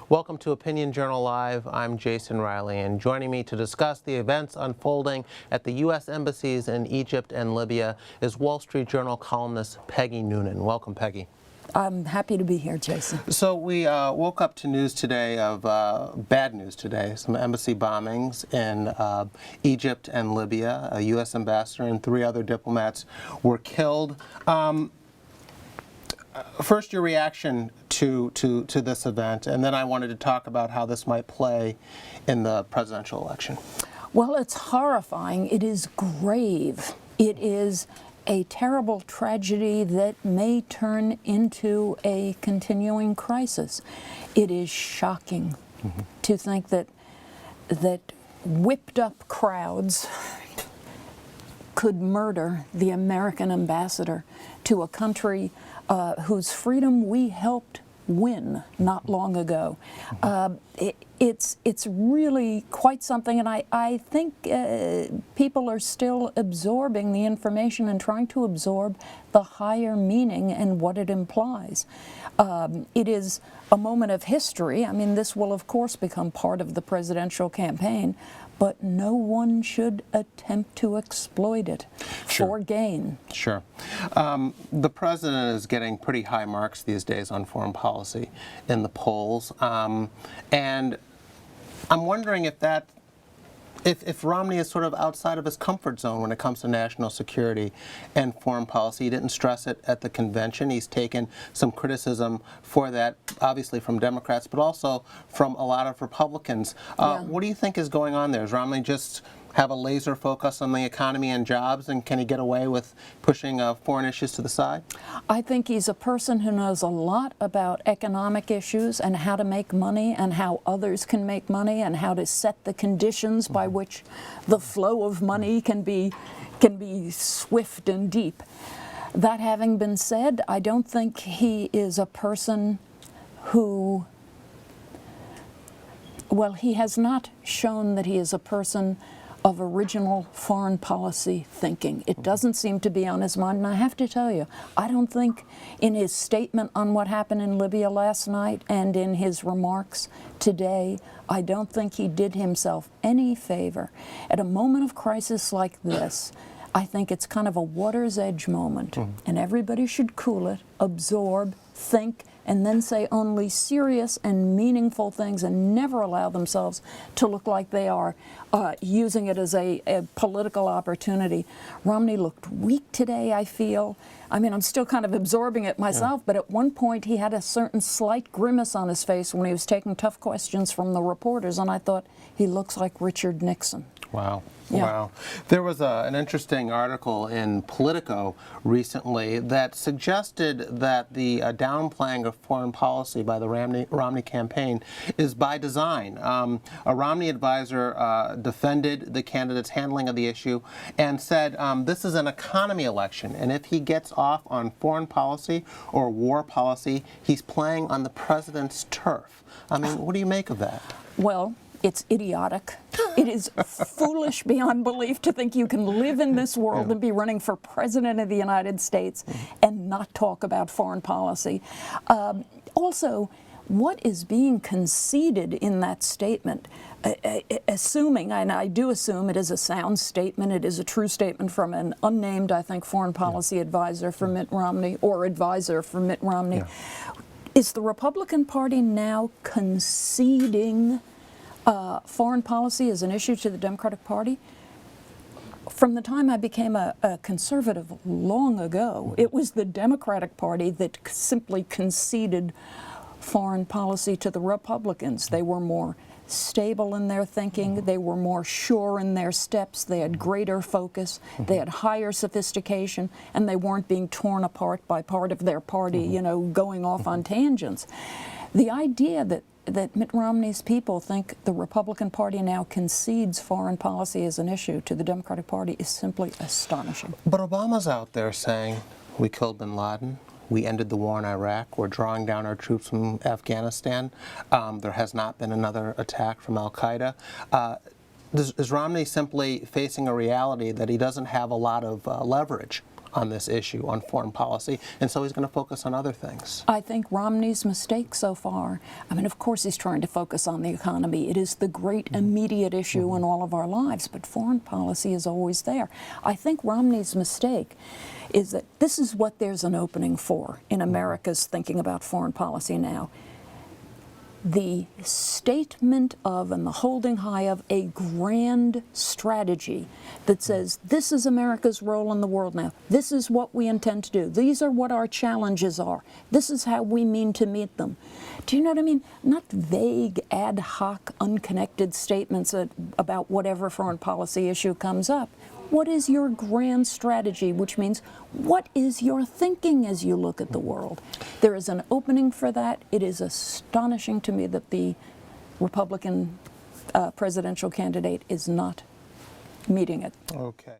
Welcome to Opinion Journal Live. I'm Jason Riley, and joining me to discuss the events unfolding at the U.S. embassies in Egypt and Libya is Wall Street Journal columnist Peggy Noonan. Welcome, Peggy. I'm happy to be here, Jason. So we woke up to news today of bad news today, some embassy bombings in Egypt and Libya. A U.S. ambassador and 3 other diplomats were killed. First, your reaction to this event, and then I wanted to talk about how this might play in the presidential election. Well, it's horrifying. It is grave. It is a terrible tragedy that may turn into a continuing crisis. It is shocking to think that whipped up crowds could murder the American ambassador to a country whose freedom we helped win not long ago. It's really quite something, and I think people are still absorbing the information and trying to absorb the higher meaning and what it implies. It is a moment of history. I mean, this will of course become part of the presidential campaign, but no one should attempt to exploit it for gain. Sure. The president is getting pretty high marks these days on foreign policy in the polls, and I'm wondering if Romney is sort of outside of his comfort zone when it comes to national security and foreign policy. He didn't stress it at the convention. He's taken some criticism for that, obviously from Democrats, but also from a lot of Republicans. What do you think is going on there? Does Romney just have a laser focus on the economy and jobs, and can he get away with pushing foreign issues to the side? I think he's a person who knows a lot about economic issues and how to make money and how others can make money and how to set the conditions by which the flow of money can be swift and deep. That having been said, I don't think he is a person who, well, he has not shown that he is a person of original foreign policy thinking. It doesn't seem to be on his mind, and I have to tell you, I don't think in his statement on what happened in Libya last night and in his remarks today, I don't think he did himself any favor. At a moment of crisis like this, I think it's kind of a water's edge moment, and everybody should cool it, absorb, think, and then say only serious and meaningful things and never allow themselves to look like they are using it as a political opportunity. Romney looked weak today, I feel. I mean, I'm still kind of absorbing it myself, but at one point he had a certain slight grimace on his face when he was taking tough questions from the reporters, and I thought, he looks like Richard Nixon. Wow. Yeah. Wow. There was an interesting article in Politico recently that suggested that the downplaying of foreign policy by the Romney campaign is by design. A Romney advisor defended the candidate's handling of the issue and said this is an economy election, and if he gets off on foreign policy or war policy, he's playing on the president's turf. I mean, what do you make of that? Well, it's idiotic. It is foolish beyond belief to think you can live in this world and be running for president of the United States and not talk about foreign policy. Also, what is being conceded in that statement, assuming, and I do assume it is a sound statement, it is a true statement from an unnamed, I think, foreign policy advisor for Mitt Romney, or advisor for Mitt Romney, is the Republican Party now conceding foreign policy is an issue to the Democratic Party? From the time I became a conservative long ago, it was the Democratic Party that simply conceded foreign policy to the Republicans. They were more stable in their thinking, they were more sure in their steps, they had greater focus, they had higher sophistication, and they weren't being torn apart by part of their party, you know, going off on tangents. The idea that Mitt Romney's people think the Republican Party now concedes foreign policy as an issue to the Democratic Party is simply astonishing. But Obama's out there saying, we killed bin Laden, we ended the war in Iraq, we're drawing down our troops from Afghanistan, there has not been another attack from al-Qaeda. Is Romney simply facing a reality that he doesn't have a lot of leverage on this issue, on foreign policy, and so he's going to focus on other things. I think Romney's mistake so far, I mean, of course he's trying to focus on the economy. It is the great immediate issue in all of our lives, but foreign policy is always there. I think Romney's mistake is that this is what there's an opening for in America's thinking about foreign policy now. The statement of and the holding high of a grand strategy that says this is America's role in the world now. This is what we intend to do. These are what our challenges are. This is how we mean to meet them. Do you know what I mean? Not vague, ad hoc, unconnected statements about whatever foreign policy issue comes up. What is your grand strategy, which means what is your thinking as you look at the world? There is an opening for that. It is astonishing to me that the Republican presidential candidate is not meeting it. Okay.